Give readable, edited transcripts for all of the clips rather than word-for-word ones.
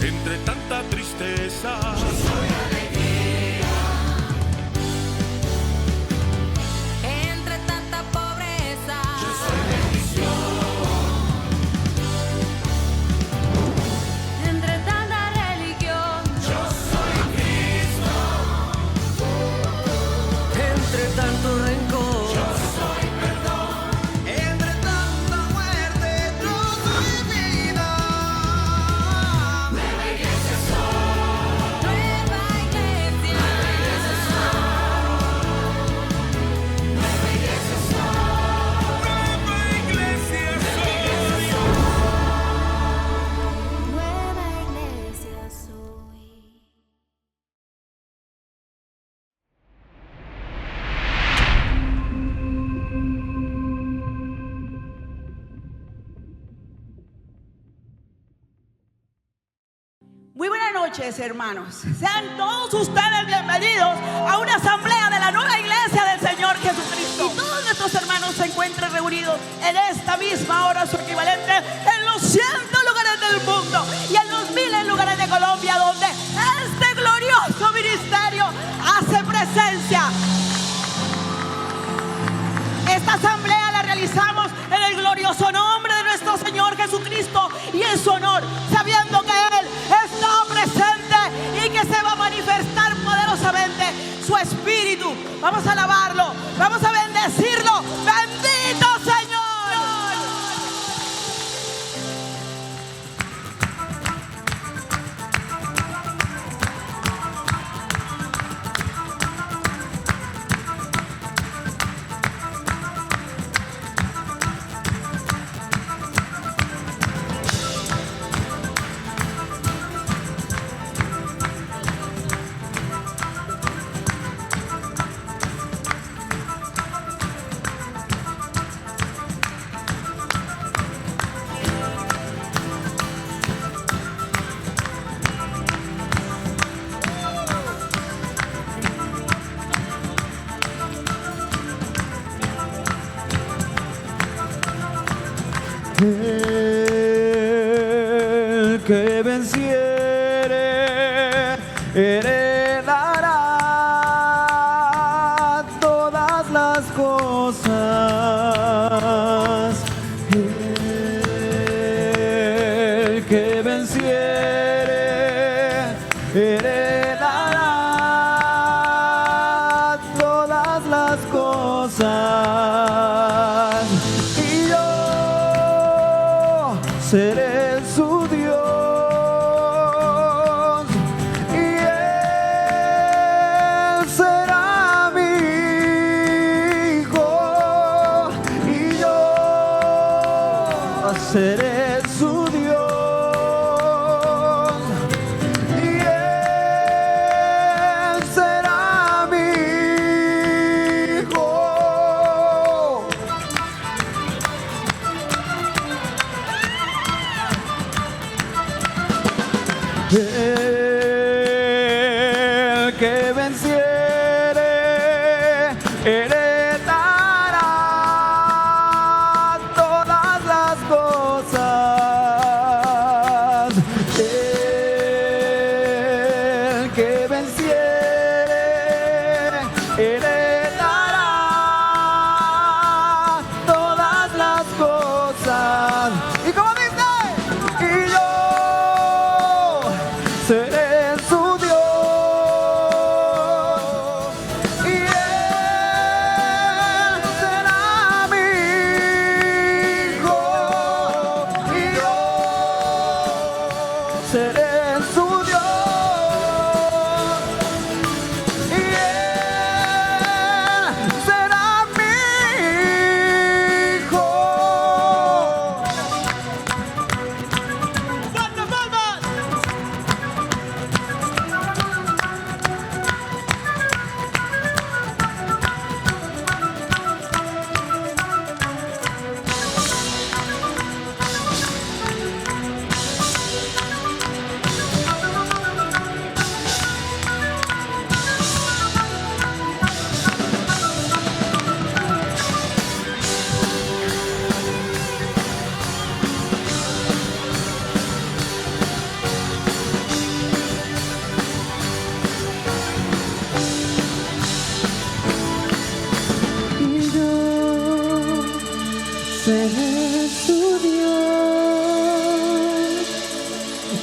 entre tanta tristeza. Yo soy alegría. Entre tanta pobreza. Yo soy bendición. Entre tanta religión. Yo soy Cristo. Entre tanto rencor, Yo soy perdón. entre tanta muerte, yo soy vida. Nueva iglesia soy. Nueva iglesia. Nueva iglesia soy. Nueva iglesia soy. Nueva iglesia soy. Muy buenas noches, hermanos. Sean todos ustedes bienvenidos a una asamblea de la nueva iglesia del Señor Jesucristo. Y todos nuestros hermanos se encuentran reunidos en esta misma hora, su equivalente, en los 100 lugares del mundo y en los 1000 lugares de Colombia, donde este glorioso ministerio hace presencia. Esta asamblea la realizamos en el glorioso nombre de nuestro Señor Jesucristo y en su honor, sabiendo que Él está presente y que se va a manifestar poderosamente su espíritu. Vamos a alabarlo, vamos a bendecirlo. ¡Bendito Señor! El que venciere heredará todas las cosas. El que venciere heredará todas las cosas. Y yo seré su Dios y Él será mi hijo, y yo seré su Dios y Él será mi hijo. El que venciere heredará todas las cosas. El que venciere heredará todas las cosas. ¿Y cómo dice? Y yo seré su Dios y Él será mi hijo, y yo seré su Dios y Él será mi hijo. ¡Fuerte, palmas!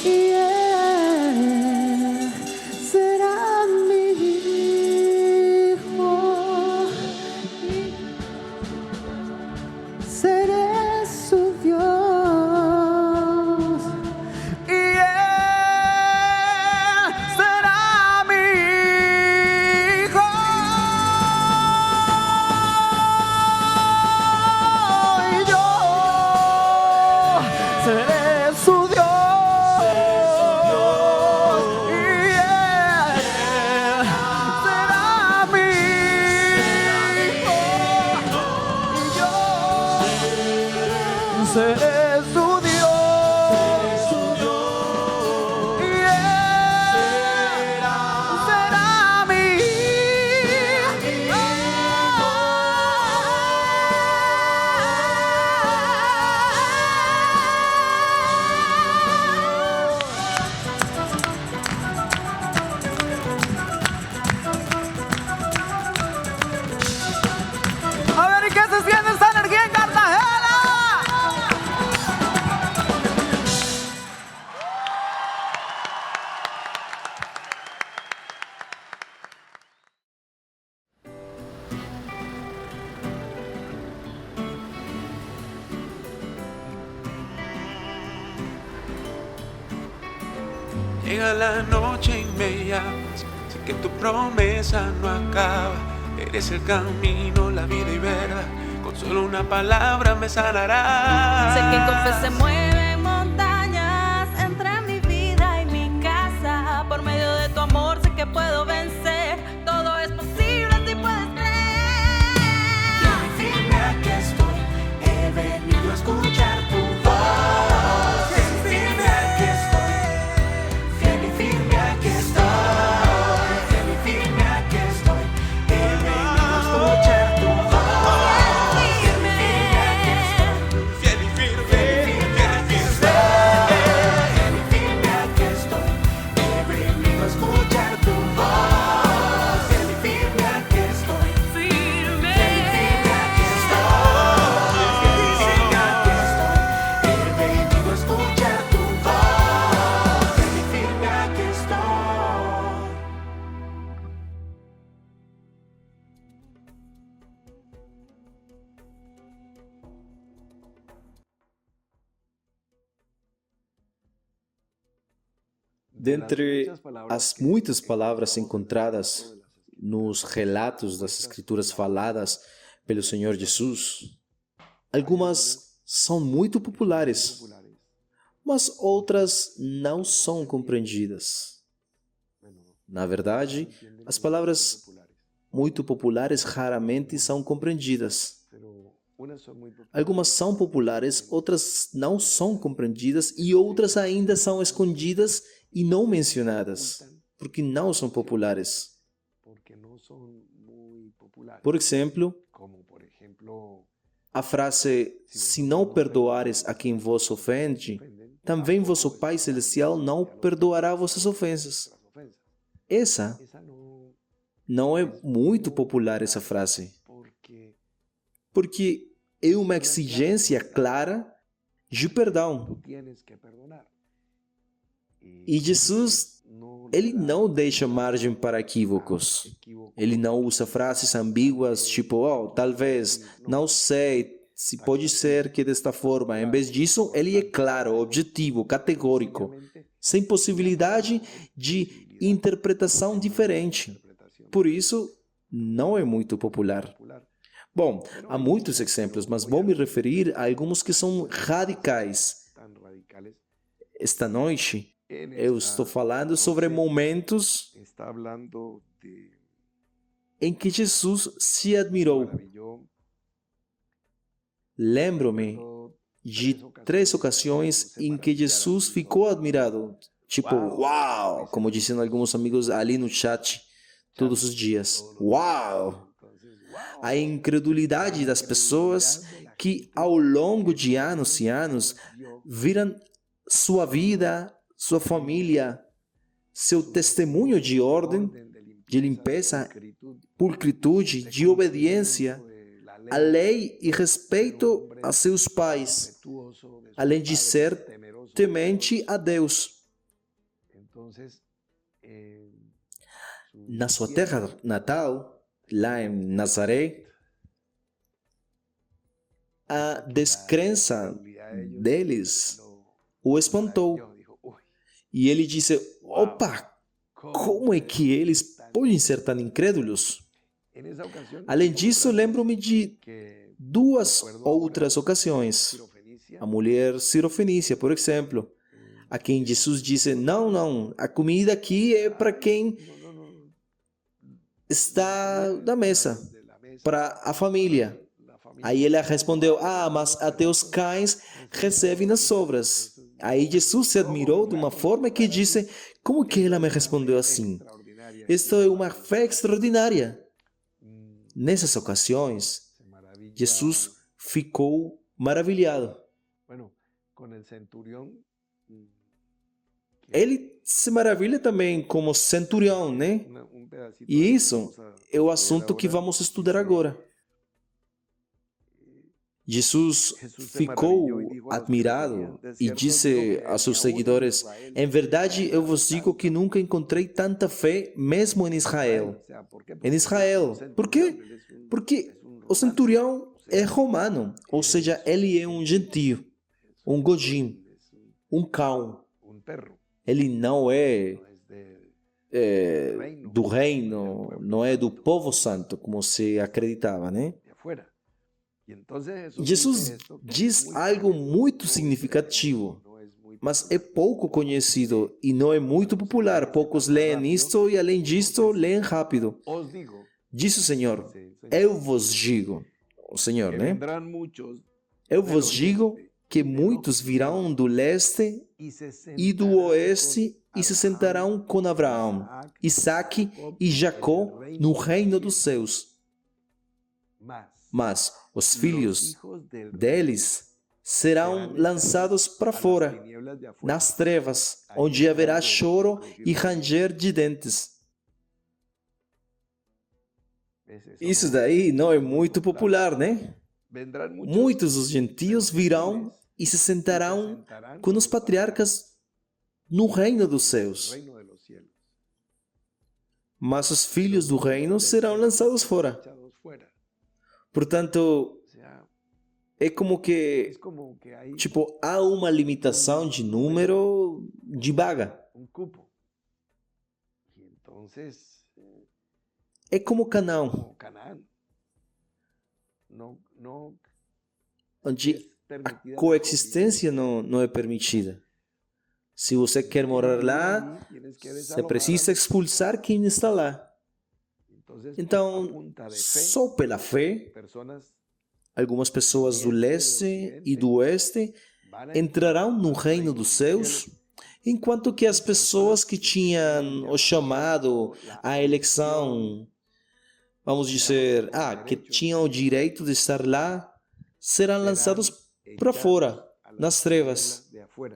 y él será mi hijo. Seré su Dios y él será mi hijo. Y yo seré su Dios y él será mi hijo. Y yo seré su Dios y él será mi A ver, ¿y qué se siente esta energía en Cartagena? Llega la noche y me llamas, sé que tu promesa no acaba. Eres el camino, la vida y verdad, con solo una palabra me sanarás. Sé que con fe se mueven montañas entre mi vida y mi casa. Por medio de tu amor sé que puedo vencer. Todo es posible si puedes creer. Firme aquí estoy, he venido a escuchar tu voz. Firme aquí estoy, fiel y firme aquí estoy. Fiel y firme aquí estoy, he venido a escuchar tu voz. Firme. Fiel y firme, fiel y firme. Fiel y firme aquí estoy, he venido a escuchar tu voz. Fiel y firme aquí estoy, Firme. fiel y firme aquí estoy. Fiel y firme aquí estoy, he venido a escuchar tu voz. Fiel y firme aquí estoy. Dentre as muitas palavras encontradas nos relatos das Escrituras faladas pelo Senhor Jesus, algumas são muito populares, mas outras não são compreendidas. Na verdade, as palavras muito populares raramente são compreendidas. Algumas são populares, outras não são compreendidas e outras ainda são escondidas e não mencionadas, porque não são populares. Por exemplo, a frase "se não perdoares a quem vos ofende, também vosso Pai Celestial não perdoará vossas ofensas". Essa não é muito popular, essa frase, porque é uma exigência clara de perdão. E Jesus, ele não deixa margem para equívocos. Ele não usa frases ambíguas, tipo, talvez, não sei, se pode ser que desta forma. Em vez disso, ele é claro, objetivo, categórico, sem possibilidade de interpretação diferente. Por isso, não é muito popular. Bom, há muitos exemplos, mas vou me referir a alguns que são radicais. Esta noite, eu estou falando sobre momentos em que Jesus se admirou. Lembro-me de 3 ocasiões em que Jesus ficou admirado. Tipo, uau, como dizem alguns amigos ali no chat todos os dias. Uau! A incredulidade das pessoas que ao longo de anos e anos viram sua vida, sua família, seu testemunho de ordem, de limpeza, pulcritude, de obediência à lei e respeito a seus pais, além de ser temente a Deus. Na sua terra natal, lá em Nazaré, a descrença deles o espantou. E ele disse: opa, como é que eles podem ser tão incrédulos? Além disso, lembro-me de duas outras ocasiões. A mulher sirofenícia, por exemplo, a quem Jesus disse: não, a comida aqui é para quem está na mesa, para a família. Aí ela respondeu: mas até os cães recebem as sobras. Aí Jesus se admirou de uma forma que disse: como que ela me respondeu assim? Isto é uma fé extraordinária. Nessas ocasiões, Jesus ficou maravilhado. Ele se maravilha também como centurião, né? E isso é o assunto que vamos estudar agora. Jesus ficou admirado e disse a seus seguidores: em verdade, eu vos digo que nunca encontrei tanta fé mesmo em Israel. Em Israel. Por quê? Porque o centurião é romano, ou seja, ele é um gentio, um godim, um cão. Ele não é do reino, não é do povo santo, como se acreditava, né? Jesus diz algo muito significativo, mas é pouco conhecido e não é muito popular. Poucos leem isto e, além disto, leem rápido. Diz o Senhor: eu vos digo, o Senhor, né? Eu vos digo que muitos virão do leste e do oeste e se sentarão com Abraão, Isaque e Jacó no reino dos céus. Mas os filhos deles serão lançados para fora, nas trevas, onde haverá choro e ranger de dentes. Isso daí não é muito popular, né? Muitos dos gentios virão e se sentarão com os patriarcas no reino dos céus. Mas os filhos do reino serão lançados fora. Portanto, é como que, há uma limitação de número de vaga. É como Canaã, onde a coexistência não é permitida. Se você quer morar lá, você precisa expulsar quem está lá. Então, só pela fé, algumas pessoas do leste e do oeste entrarão no reino dos céus, enquanto que as pessoas que tinham o chamado, a eleição, vamos dizer, que tinham o direito de estar lá, serão lançados para fora, nas trevas.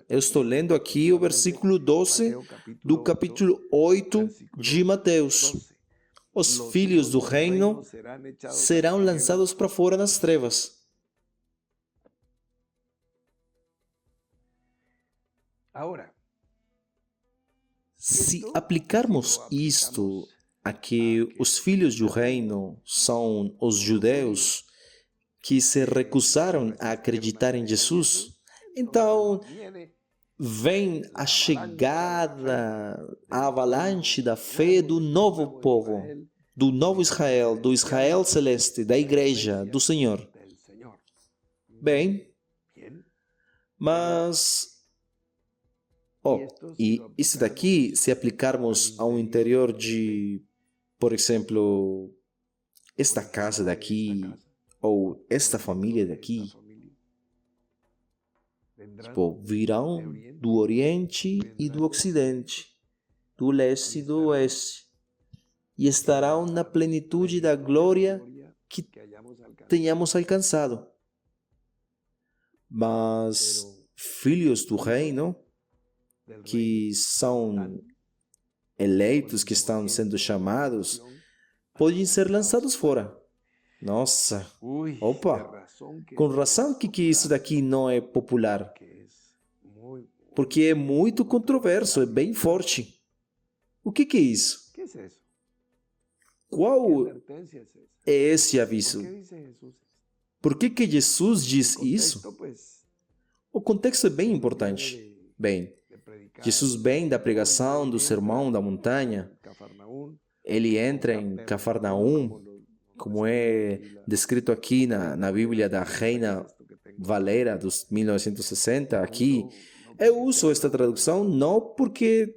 Eu estou lendo aqui o versículo 12 do capítulo 8 de Mateus. Os filhos do reino serão lançados para fora nas trevas. Se aplicarmos isto a que os filhos do reino são os judeus que se recusaram a acreditar em Jesus, então vem a chegada, a avalanche da fé do novo povo, do novo Israel, do Israel celeste, da igreja, do Senhor. Bem, mas, e isso daqui, se aplicarmos ao interior de, por exemplo, esta casa daqui, ou esta família daqui, virão do Oriente e do Ocidente, do Leste e do Oeste, e estarão na plenitude da glória que tenhamos alcançado. Mas filhos do reino, que são eleitos, que estão sendo chamados, podem ser lançados fora. Nossa, opa, com razão que isso daqui não é popular. porque é muito controverso, é bem forte. O que é isso? ¿Qué es eso? ¿Qué Qual advertencia es esa? é esse ¿Por aviso? qué dice Jesús eso? Por que Jesus diz El isso? contexto, pues, O contexto é bem viene importante. Bem, de predicar Jesus vem da pregação do sermão da montanha. en Cafarnaún, Ele entra em Cafarnaum, como é descrito aqui na Bíblia da Reina Valera dos 1960. Aqui eu uso esta tradução não porque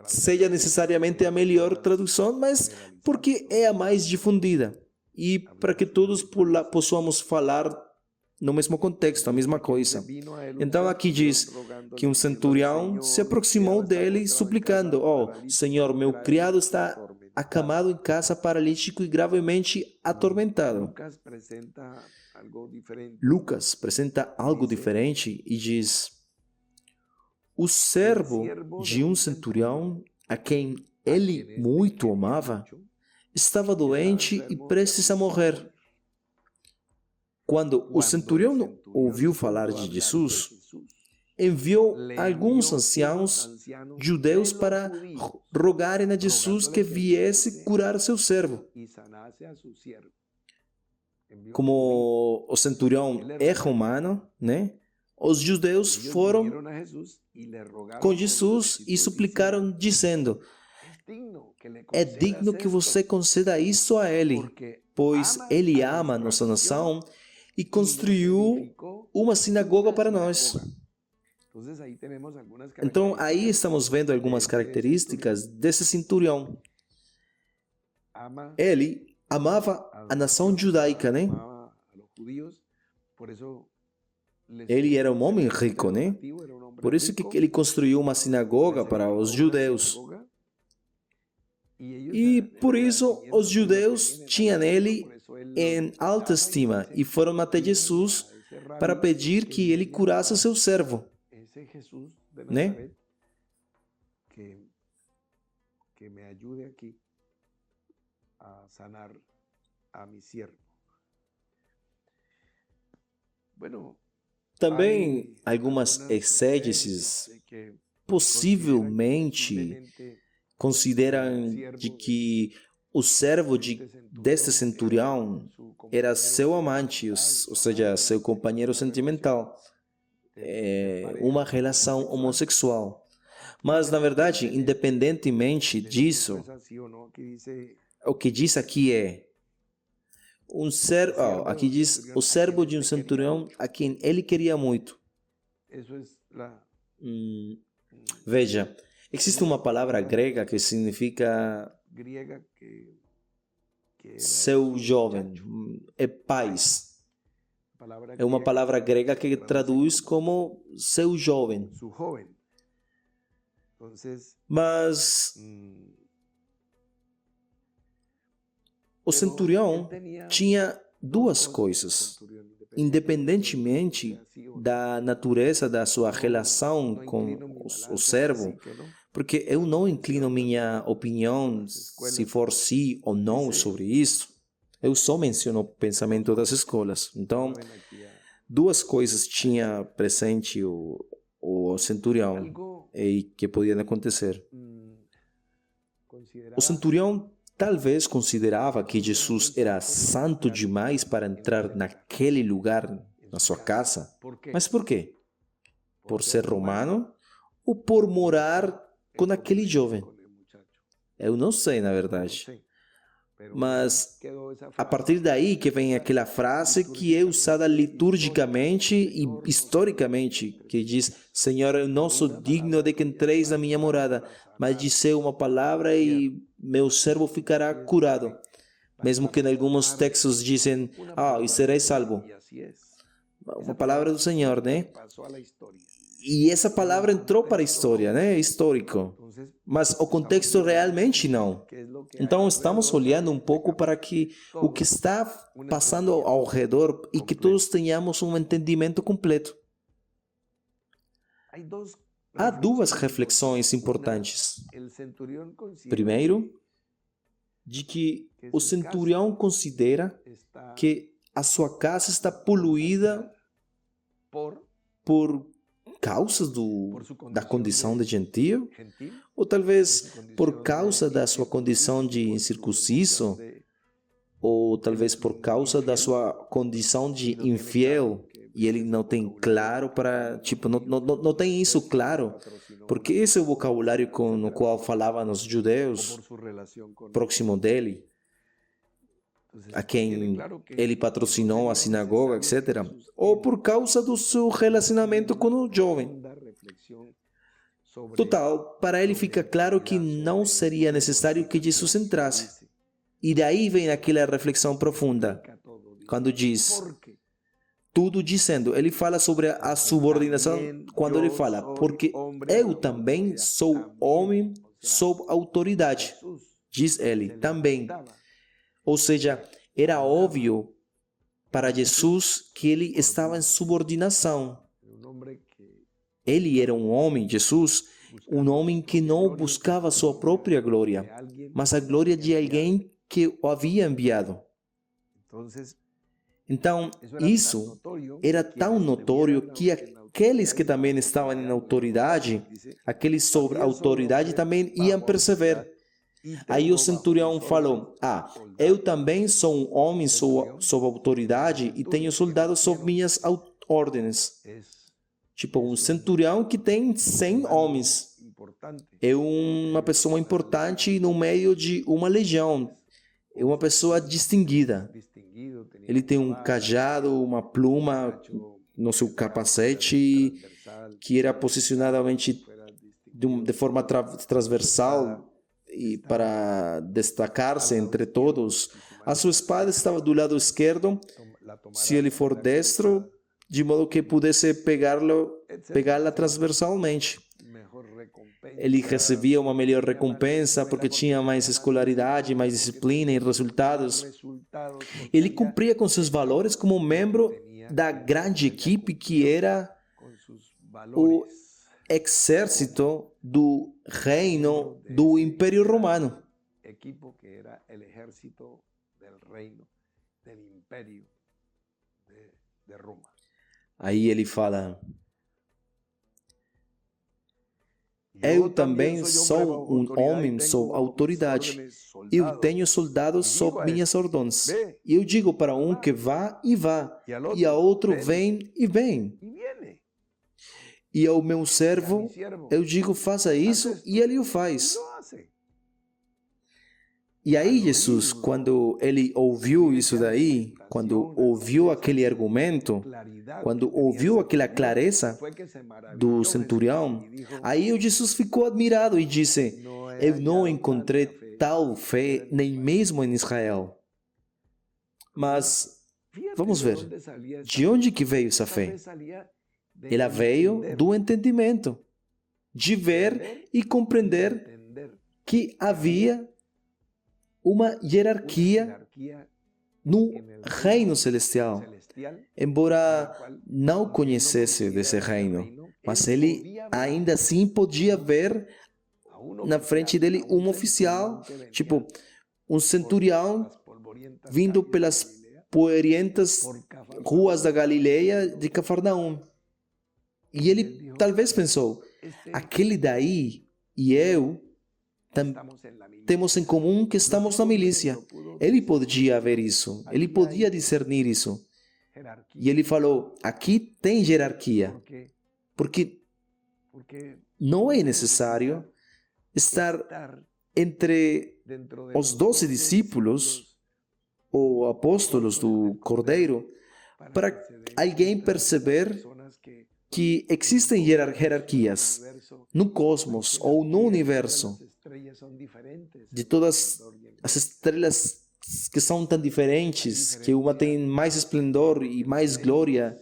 seja necessariamente a melhor tradução, mas porque é a mais difundida e para que todos possamos falar no mesmo contexto, a mesma coisa. Então aqui diz que um centurião se aproximou dele suplicando: "Oh, Senhor, meu criado está acamado em casa, paralítico e gravemente atormentado." Lucas presenta algo diferente. Lucas apresenta algo diferente e diz: o servo de um centurião, a quem ele muito amava, estava doente e prestes a morrer. Quando o centurião ouviu falar de Jesus, enviou alguns anciãos judeus para rogarem a Jesus que viesse curar seu servo. Y sanase a su siervo. Envió Como o centurião é romano, né? Os judeus ellos foram vinieron a Jesús y le rogaron com por Jesus su e suplicaram, dizendo: Es digno que le é concedas digno que esto, você conceda isso a ele, porque pois ama ele a ama a nuestra nossa nación nação e construiu edificó uma sinagoga una para nós. sinagoga. Entonces, ahí tenemos algunas Então, aí características. estamos vendo algumas características desse centurião. Ama Ele amava a nação judaica, né? amaba a los judíos, por eso les- Ele era um homem rico, né? era un hombre Por isso que rico, ele construiu uma sinagoga les para edificó os una judeus. sinagoga, y ellos E eran por isso agradecidos os por judeus lo que tinham tenían, ele por eso él em los alta visitaba estima y e foram até Jesus a ese rabí para pedir que ele vivía curasse al seu lado, servo. ese Jesús de ¿Ne? Nazaret, que me ayude aquí a sanar a mi siervo. Bueno, Também hay algumas algunas exégeses de que possivelmente simplemente consideram de que o servo deste centurião era seu amante, ou seja, seu companheiro sentimental, uma relação homossexual. Mas, na verdade, independentemente disso, o que diz aqui é aqui diz o servo de um centurião a quem ele queria muito. Veja, existe uma palavra grega que significa griega que era seu jovem, é pais. palabra É uma griega palavra grega que traduce traduz como seu jovem. su joven. Entonces, Mas o centurião tinha duas coisas, independentemente da natureza da sua relação com o servo, porque eu não inclino minha opinião se for sim ou não sobre isso. Eu só menciono o pensamento das escolas. Então, duas coisas tinha presente o centurião algo e que podiam acontecer. considerado O centurião talvez considerava que Jesus era santo demais para entrar naquele lugar, na sua casa. Mas por quê? Por ser romano ou por morar com aquele jovem? Eu não sei, na verdade. Mas a partir daí que vem aquela frase que é usada liturgicamente e historicamente, que diz: Senhor, eu não sou digno de que entreis na minha morada, mas dizei uma palavra e meu servo ficará curado. Mesmo que em alguns textos dizem: e serei salvo. y así es. Uma palavra do Senhor, né? Pasó a la historia. E essa palavra entrou para a história, né? Histórico. Entonces, Mas o contexto realmente não. ¿qué es lo que Então hay estamos alrededor? olhando um pouco para que o que está passando ao redor e que todos tenhamos um entendimento completo. Hay dos Há duas reflexiones reflexões importantes. El centurión considera Primeiro, de que o centurião considera está que a sua casa está poluída por por causa da condição de gentio? gentil, Ou talvez por causa da sua condição de incircunciso? Ou talvez por causa da sua condição de infiel? E ele não tem claro para... Tipo, não tem isso claro. Porque esse é o vocabulário com o qual falavam os judeus por su relación con próximo dele, Entonces, a quem tiene claro que ele patrocinou a es sinagoga, necesario etc. que Jesús Ou tenga por causa do seu relacionamento com o jovem. profunda reflexión sobre Total, para ele fica claro que não seria necessário que Jesus entrasse. E daí vem aquela reflexão profunda, todo, dice, quando diz, porque tudo dizendo, ele fala sobre a subordinação, quando ele fala, porque eu também sou homem sob autoridade, Jesús diz ele, se também. levantaba Ou seja, era óbvio para Jesus que ele estava em subordinação. un hombre que Ele era um homem, Jesus, um homem que não buscava sua própria glória, de alguien, mas a glória de alguém que o havia enviado. entonces Então, eso era tan isso notorio era que tão quienes notório debían que en la aqueles que autoridad também iban estavam em a autoridade, dice, aqueles sobre autoridade também iam perceber. Aí o centurião falou, eu também sou um homem sob autoridade e tenho soldados sob minhas ordens. Tipo, um centurião que tem 100 homens. importante. É uma pessoa importante no meio de uma legião. É uma pessoa distinguida. Distinguido, tenía Ele tem um espada, cajado, uma pluma macho, no seu capacete, transversal, que era posicionadamente fuera distinguido, de forma transversal e para destacar-se entre todos. A sua espada estava do lado esquerdo, la tomara se ele for destro, de modo que pudesse pegá-la transversalmente. mejor recompensa, Ele recebia uma melhor recompensa porque tinha mais escolaridade, mais disciplina e resultados. resultados, porque Ele ella cumpria com seus valores como membro da grande equipe que era con sus o valores, exército do reino do Império Romano. equipo que era el ejército del reino, del imperio de Roma. Aí ele fala: eu também sou um homem sob autoridade. Eu tenho soldados sob minhas ordens. E eu digo para um que vá, e a outro vem, e vem. Y viene, E ao meu y a servo, mi siervo, eu digo, faça isso, e ele o faz. lo hace. E aí Jesus, quando ele ouviu isso daí, quando ouviu aquele argumento, Claridad quando que tenía ouviu ese aquela Señor, clareza fue que se maravilló do Jesús centurião, y dijo, aí o Jesus ficou admirado e disse, "No he eu não hallado encontrei tanta fe tal fé nem mesmo em Israel. Mas Fíjate vamos de ver, dónde salía esa de onde que veio essa Esa fé? fe salía de Ela veio entender, do entendimento, de ver e compreender entender que havia uma una hierarquia jerarquía no en el reino celestial. celestial, Embora la cual não conhecesse desse reino, mas ele ainda assim podia ver a un na oficial, frente dele a un um oficial, centurión que venía tipo um por centurião las polvorientas vindo calles de pelas Galilea, poerientas por Cafarnaúm. ruas da Galileia de Cafarnaum. E ele talvez pensou, Este, aquele daí e eu estamos en la milícia. temos em comum que estamos na milícia. Ele podia ver isso, ele podia discernir isso. Jerarquía. E ele falou, aqui tem hierarquia, ¿Por qué? porque Porque não é necessário estar estar entre dentro de os 12 discípulos ou apóstolos do Cordeiro para que se den alguém cuenta perceber personas que existem hierarquias universo, no cosmos ou no universo, las estrellas son diferentes, de todas as estrelas que são tão diferentes, que uma tem mais esplendor e mais glória,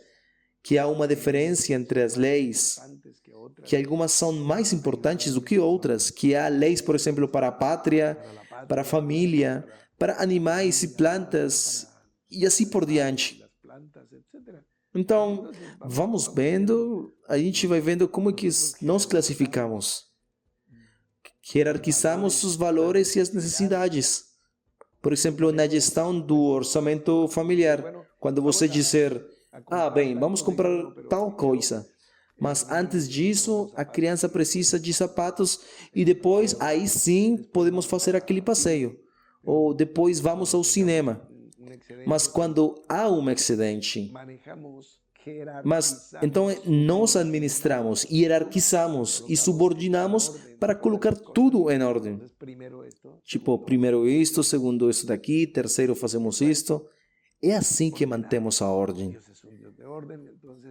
que há uma diferença entre as leis, antes que otras, que algumas são mais importantes do que outras, que há leis, por exemplo, para a pátria, para la patria, para a família, para animais e plantas, e assim por diante. las plantas, etcétera. Então, vamos vendo, a gente vai vendo como é que nós classificamos. Hierarquizamos os valores e as necessidades. Por exemplo, na gestão do orçamento familiar, quando você dizer, bem, vamos comprar tal coisa, Mas antes disso, a criança precisa de sapatos e depois, aí sim, podemos fazer aquele passeio. Ou depois vamos ao cinema. Mas quando há um excedente, então nós administramos, hierarquizamos e subordinamos para colocar tudo em ordem. Tipo, primeiro isto, segundo isso daqui, terceiro fazemos isto. É assim que mantemos a ordem.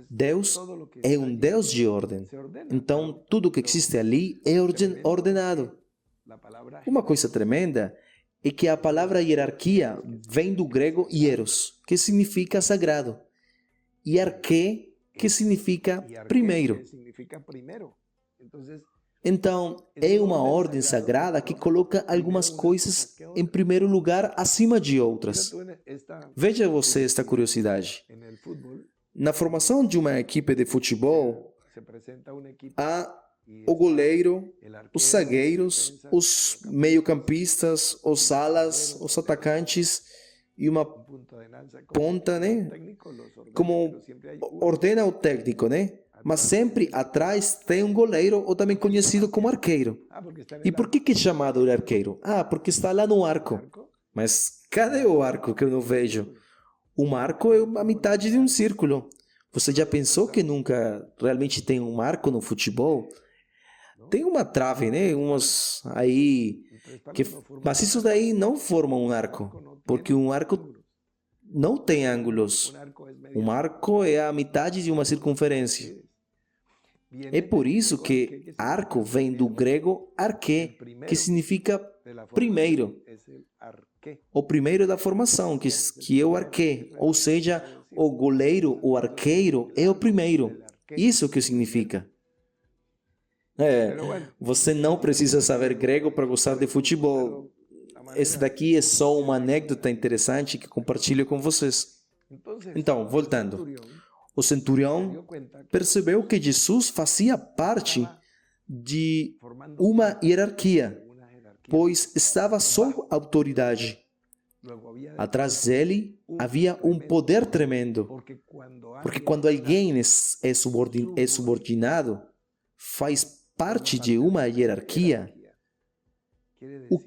Deus é um Deus de ordem. Então, tudo que existe ali é ordenado. Uma coisa tremenda é que a palavra hierarquia vem do grego hieros, que significa sagrado, e arquê, que significa primeiro. Então, é uma ordem sagrada que coloca algumas coisas em primeiro lugar acima de outras. Veja você esta curiosidade. Na formação de uma equipe de futebol, há o goleiro, os zagueiros, os meio-campistas, os alas, os atacantes e uma ponta, né? Como ordena o técnico, né? Mas sempre atrás tem um goleiro, ou também conhecido como arqueiro. E por que é chamado de arqueiro? Porque está lá no arco. Mas cadê o arco que eu não vejo? Um arco é a metade de um círculo. Você já pensou que nunca realmente tem um arco no futebol? Tem uma trave, né? Umas aí... Mas isso daí não forma um arco. Porque um arco não tem ângulos. Um arco é a metade de uma circunferência. É por isso que arco vem do grego arquê, que significa primeiro. O primeiro da formação, que é o arquê. Ou seja, o goleiro, o arqueiro, é o primeiro. Isso que significa. Você não precisa saber grego para gostar de futebol. Esse daqui é só uma anécdota interessante que compartilho com vocês. Então, voltando. O centurião percebeu que Jesus fazia parte de uma hierarquia, pois estava sob autoridade. Atrás dele havia um poder tremendo, porque quando alguém é subordinado, faz parte de uma hierarquia, o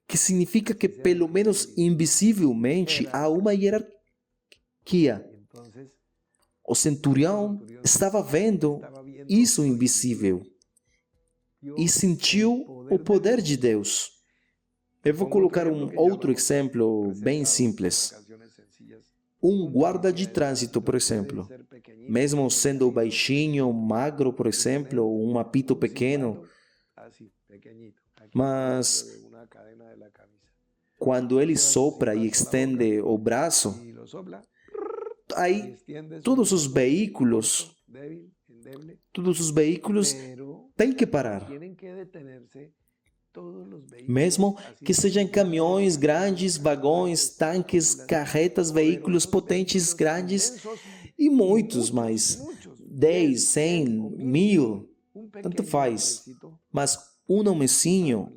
que significa que pelo menos invisivelmente há uma hierarquia. O centurião estava vendo isso invisível e sentiu o poder de Deus. Eu vou colocar um outro exemplo bem simples. Um guarda de trânsito, por exemplo, mesmo sendo baixinho, magro, por exemplo, um apito pequeno, mas quando ele sopra e estende o braço, aí todos os veículos têm que parar. Mesmo que sejam caminhões grandes, vagões, tanques, carretas, veículos potentes grandes e muitos mais. 10, 100, 1000, tanto faz. Mas um homenzinho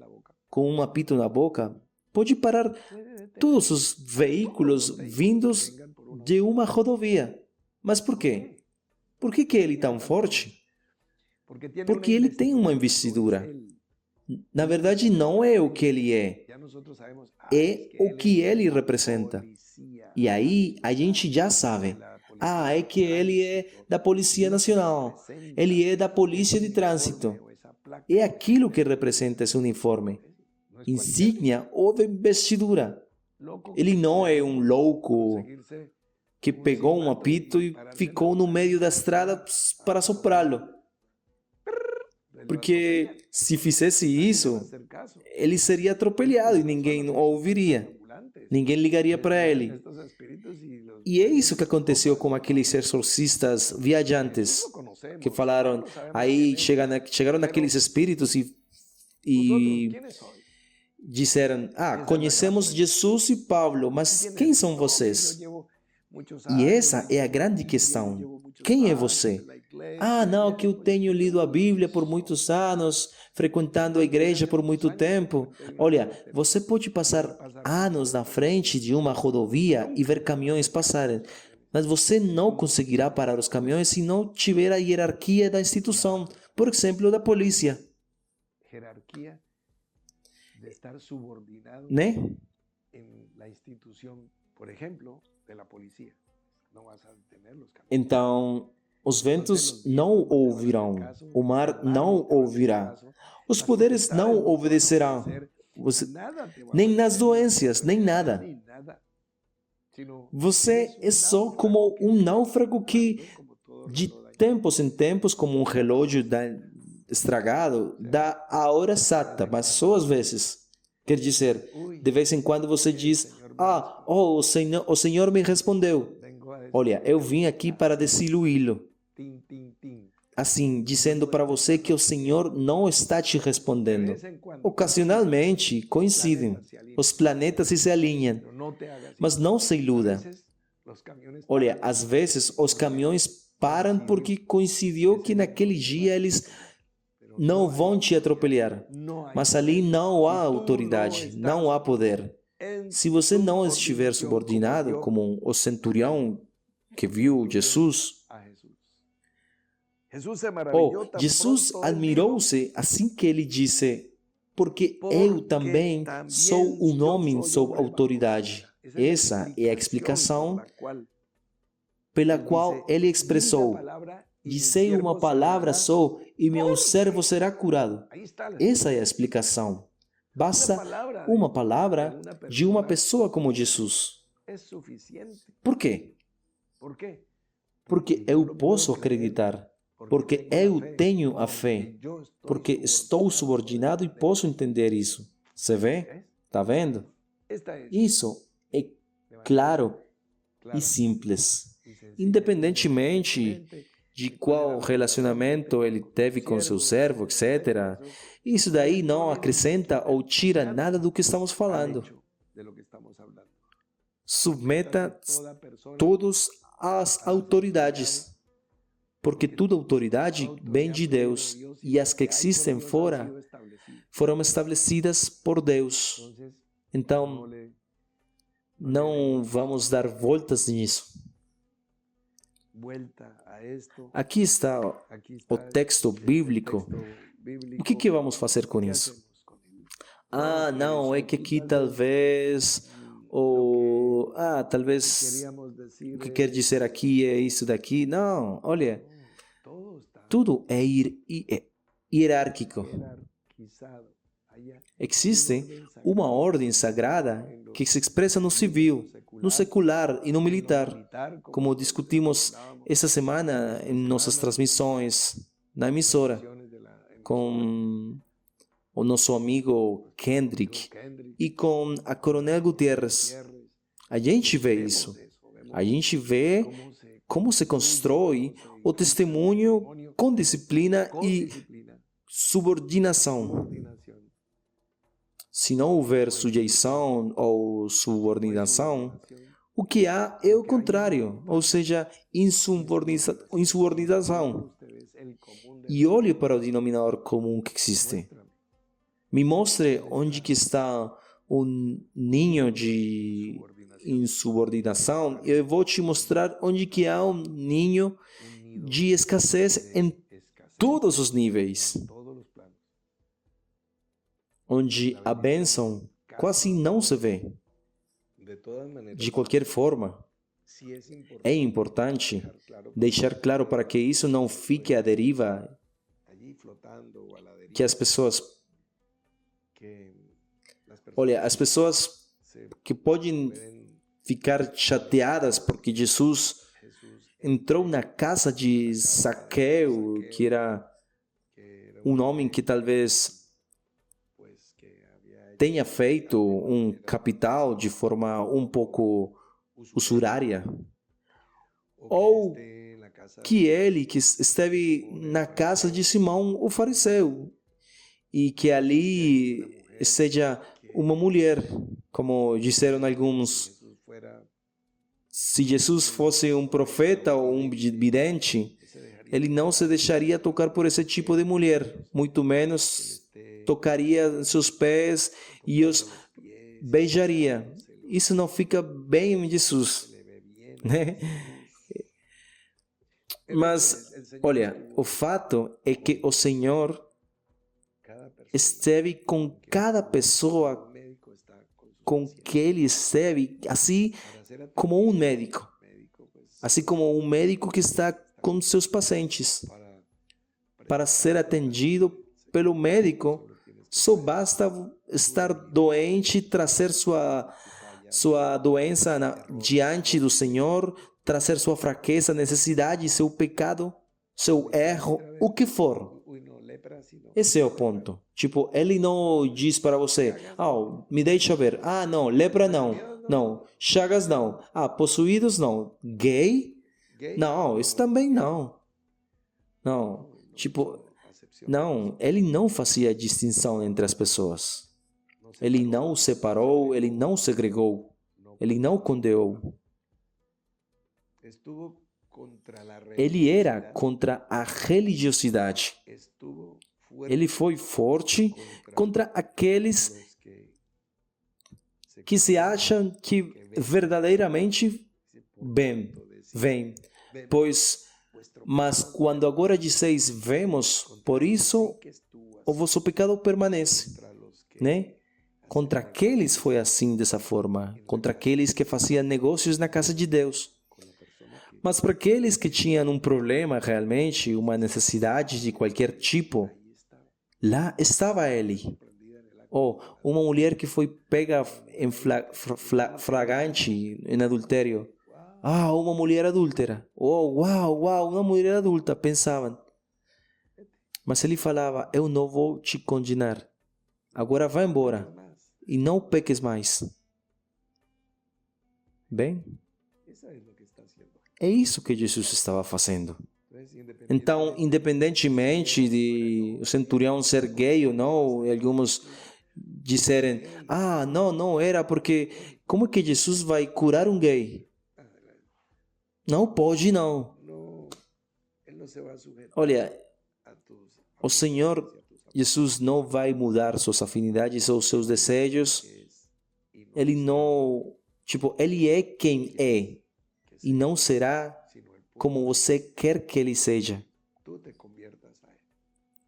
com um apito na boca pode parar todos os veículos vindos de uma rodovia. Mas por quê? Por que ele é tão forte? Porque ele tem uma investidura. Na verdade, não é o que ele é o que ele representa. E aí a gente já sabe. É que ele é da Polícia Nacional. Ele é da Polícia de Trânsito. É aquilo que representa esse uniforme. Insígnia ou investidura. Ele não é um louco que pegou um apito e ficou no meio da estrada para soprá-lo. Porque se fizesse isso, ele seria atropelado e ninguém o ouviria. Ninguém ligaria para ele. E é isso que aconteceu com aqueles exorcistas viajantes que falaram, aí chegaram aqueles espíritos e disseram, conhecemos Jesus e Paulo, mas quem são vocês? E essa é a grande questão. Quem é você? Não, que eu tenho lido a Bíblia por muitos anos, frequentando a igreja por muito tempo. Olha, você pode passar anos na frente de uma rodovia e ver caminhões passarem. Mas você não conseguirá parar os caminhões se não tiver a hierarquia da instituição, por exemplo, da polícia, Jerarquía de estar subordinado né? en la institución, por ejemplo, de la policía. No vas a detener los camiones. Então, os ventos não ouvirão, o mar não ouvirá, os poderes não obedecerão, nem nas doenças, nem nada. Você é só como um náufrago que, de tempos em tempos, como um relógio estragado, dá a hora exata, mas só às vezes. Quer dizer, de vez em quando você diz, o Senhor me respondeu. Olha, eu vim aqui para desiluí-lo. Assim, dizendo para você que o Senhor não está te respondendo. Ocasionalmente, coincidem. Os planetas se alinham. Mas não se iluda. Olha, às vezes os caminhões param porque coincidiu que naquele dia eles não vão te atropelar. Mas ali não há autoridade, não há poder. Se você não estiver subordinado, como o centurião que viu Jesus, Jesus admirou-se assim que ele disse, porque eu também sou um homem sob autoridade. Essa é a explicação pela qual ele expressou, disse uma palavra só e meu servo será curado. Essa é a explicação. Basta uma palavra de uma pessoa como Jesus. Por quê? Porque eu posso acreditar. Porque eu tenho a fé. Porque estou subordinado e posso entender isso. Você vê? Está vendo? Isso é claro e simples. Independentemente de qual relacionamento ele teve com seu servo, etc., isso daí não acrescenta ou tira nada do que estamos falando. Submeta todos às autoridades, porque toda autoridade vem de Deus e as que existem fora foram estabelecidas por Deus. Então, não vamos dar voltas nisso. Aqui está o texto bíblico. O que vamos fazer com isso? Não, é que aqui talvez... talvez o que quer dizer aqui é isso daqui. Não, olha, tudo é hierárquico. Existe uma ordem sagrada que se expressa no civil, no secular e no militar, como discutimos essa semana em nossas transmissões na emissora, com o nosso amigo Kendrick e com a Coronel Gutierrez. A gente vê isso. A gente vê como se constrói o testemunho com disciplina e subordinação. Se não houver sujeição ou subordinação, o que há é o contrário, ou seja, insubordinação. E olhe para o denominador comum que existe. Me mostre onde que está um ninho de insubordinação e eu vou te mostrar onde que há um ninho de escassez em todos os níveis. Onde a bênção quase não se vê. De qualquer forma, é importante deixar claro para que isso não fique à deriva, que as pessoas... Olha, as pessoas que podem ficar chateadas porque Jesus entrou na casa de Zaqueu, que era um homem que talvez tenha feito um capital de forma um pouco usurária, ou que ele que esteve na casa de Simão o fariseu e que ali seja uma mulher, como disseram alguns. Se Jesus fosse um profeta ou um vidente, ele não se deixaria tocar por esse tipo de mulher, muito menos tocaria seus pés e os beijaria. Isso não fica bem em Jesus, né? Mas, olha, o fato é que o Senhor esteve com cada pessoa com que ele esteve, assim como um médico. Assim como um médico que está com seus pacientes. Para ser atendido pelo médico, só basta estar doente, trazer sua doença diante do Senhor, trazer sua fraqueza, necessidade, seu pecado, seu erro, o que for. Esse é o ponto. Tipo, ele não diz para você, me deixa ver. Não, lepra não. Não, chagas não. Possuídos não. Gay? Não, isso também não. Não, tipo, não, ele não fazia distinção entre as pessoas. Ele não separou, ele não segregou, ele não condenou. Ele era contra a religiosidade. Ele foi forte contra aqueles que se acham que verdadeiramente vêm. Mas quando agora dizeis, vemos, por isso o vosso pecado permanece, né? Contra aqueles foi assim, dessa forma. Contra aqueles que faziam negócios na casa de Deus. Mas para aqueles que tinham um problema realmente, uma necessidade de qualquer tipo, lá estava ele. Uma mulher que foi pega em flagrante, em adultério. Uma mulher adúltera. Uau, uma mulher adulta, pensavam. Mas ele falava, eu não vou te condenar. Agora vai embora e não peques mais. Bem, é isso que Jesus estava fazendo. Então, independentemente de o centurião ser gay ou não, alguns disserem, não era porque como que Jesus vai curar um gay? Não pode, não. Olha, o Senhor Jesus não vai mudar suas afinidades ou seus desejos. Ele não, ele é quem é e não será como você quer que ele seja.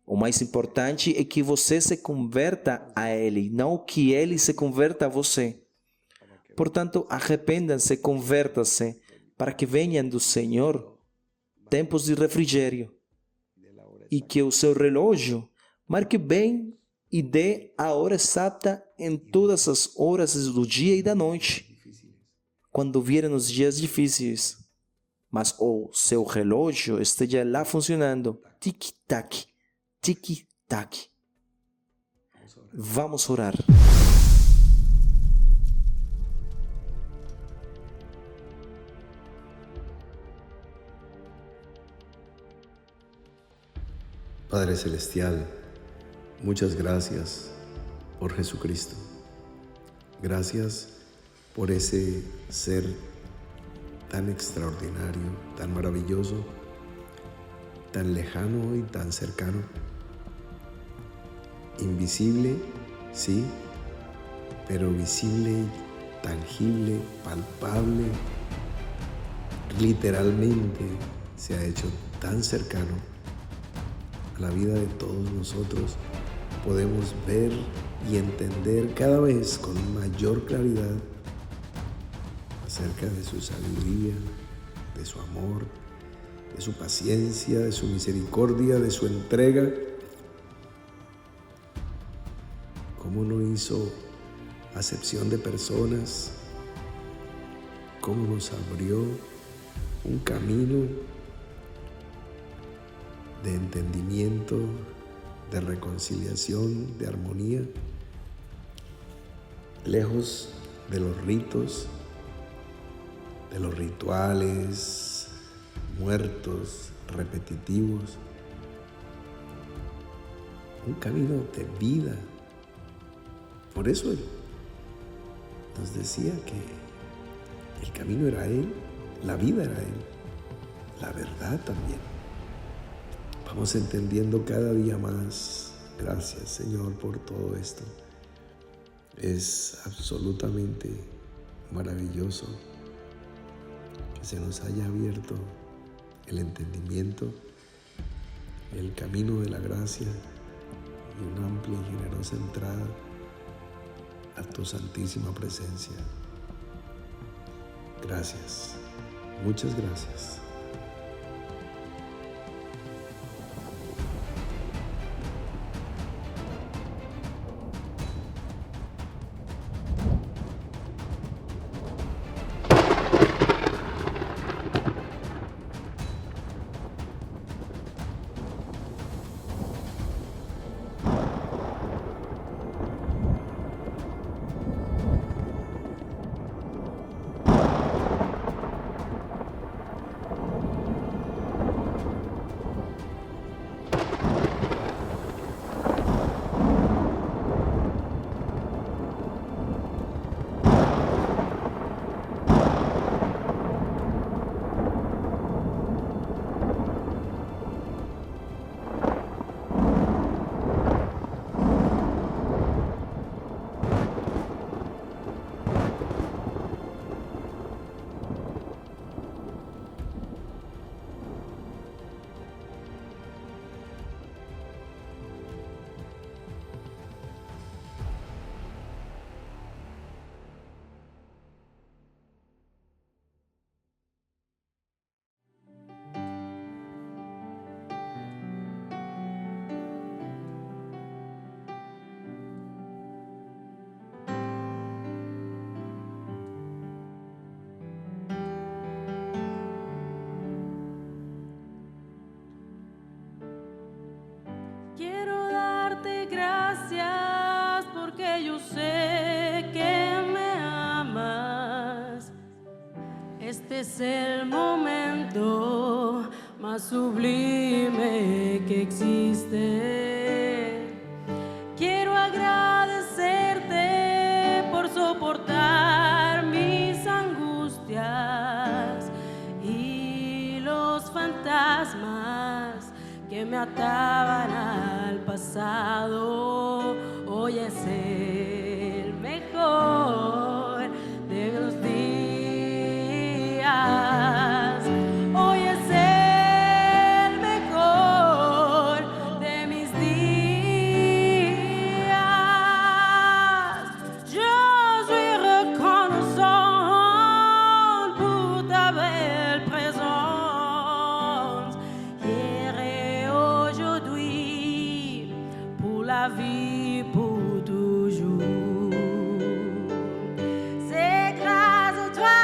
O mais importante é que você se converta a ele, não que ele se converta a você. Portanto, arrependam-se, convertam-se, para que venham do Senhor tempos de refrigério e que o seu relógio marque bem e dê a hora exata em todas as horas do dia e da noite, quando vierem os dias difíceis. Mas o seu relógio esteja lá funcionando, tic-tac, tic-tac. Vamos orar. Padre Celestial, muchas gracias por Jesucristo. Gracias por ese ser tan extraordinario, tan maravilloso, tan lejano y tan cercano. Invisible, sí, pero visible, tangible, palpable. Literalmente se ha hecho tan cercano a la vida de todos nosotros. Podemos ver y entender cada vez con mayor claridad acerca de su sabiduría, de su amor, de su paciencia, de su misericordia, de su entrega. Cómo no hizo acepción de personas, cómo nos abrió un camino de entendimiento, de reconciliación, de armonía, lejos de los ritos, de los rituales muertos, repetitivos, un camino de vida. Por eso Él nos decía que el camino era Él, la vida era Él, la verdad también. Vamos entendiendo cada día más. Gracias, Señor, por todo esto. Es absolutamente maravilloso que se nos haya abierto el entendimiento, el camino de la gracia y una amplia y generosa entrada a tu santísima presencia. Gracias, muchas gracias. Quiero darte gracias porque yo sé que me amas. Este es el momento más sublime que existe. Quiero agradecerte por soportar mis angustias y los fantasmas que me ataban al pasado. Hoy es el mejor de los días. Hoy es el mejor de mis días. Je suis reconnaissant pour ta belle présence. Hier et aujourd'hui, pour la vie, pour toujours. C'est grâce à toi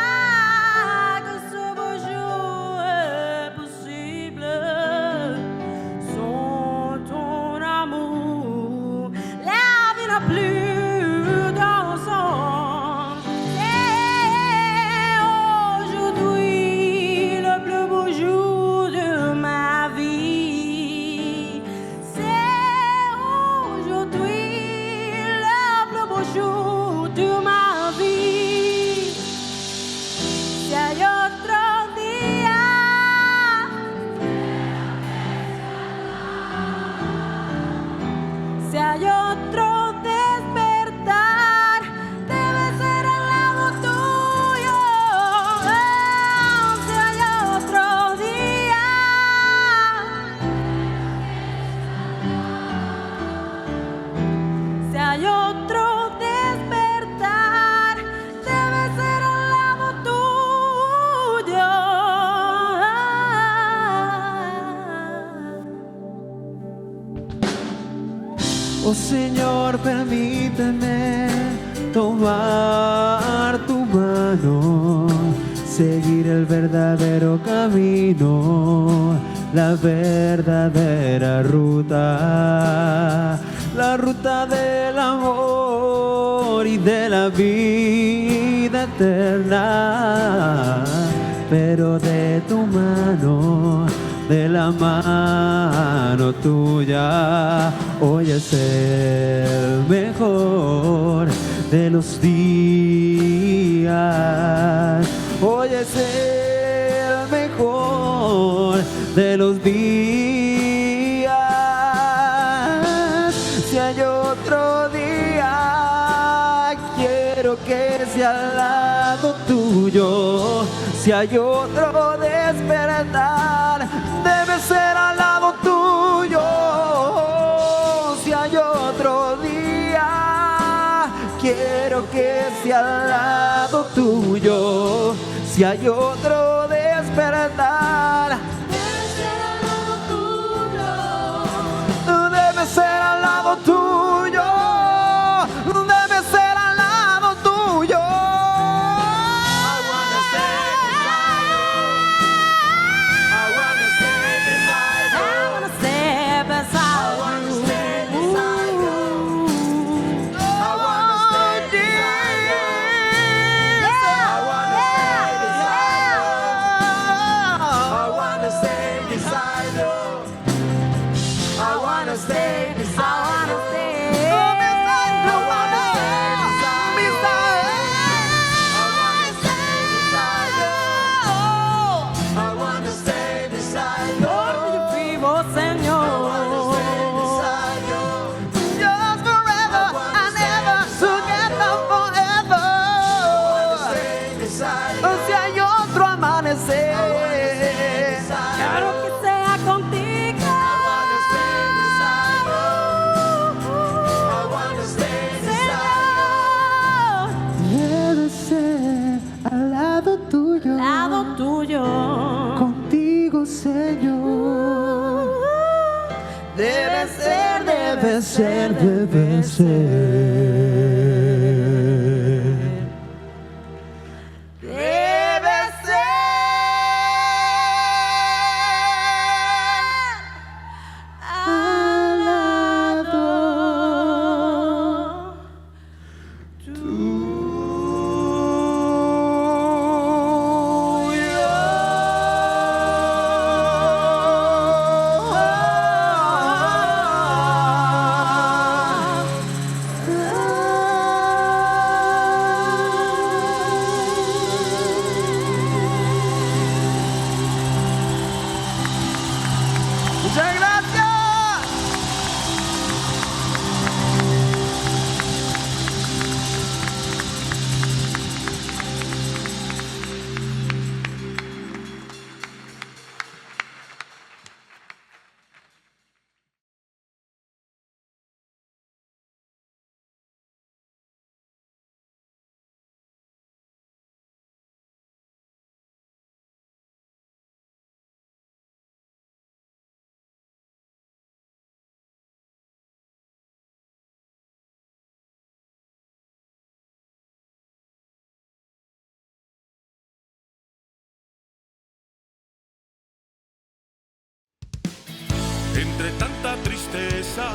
que ce beau jour est possible. Sans ton amour, la vie n'a plus de sens. Et aujourd'hui, le plus beau jour de ma vie. C'est aujourd'hui le plus beau jour de ma vie. Si hay otro día, si hay otro despertar, debe ser al lado tuyo. Si hay otro día, si hay otro despertar, debe ser al lado tuyo. Oh Señor, permíteme tomar tu mano, seguir el verdadero camino, la verdadera ruta, la ruta del amor y de la vida eterna, pero de tu mano, de la mano tuya. Hoy es el mejor de los días. Hoy es el mejor de los días. Si hay otro día, quiero que sea al lado tuyo. Si hay otro despertar, debe ser al lado tuyo. Si hay otro día, quiero que sea al lado tuyo. Si hay otro despertar, debe ser al lado tuyo. Debe ser al lado tuyo. I wanna stay beside you. I wanna stay beside you. I wanna stay beside I wanna you. stay beside you. I wanna stay beside you. I wanna stay beside you. I wanna stay beside you. I wanna stay beside you. Quiero que sea contigo. Debe ser al lado tuyo. Lado tuyo. Contigo, Señor. Debe ser, debe ser, debe ser. Debe ser al lado Muchas gracias. Entre tanta tristeza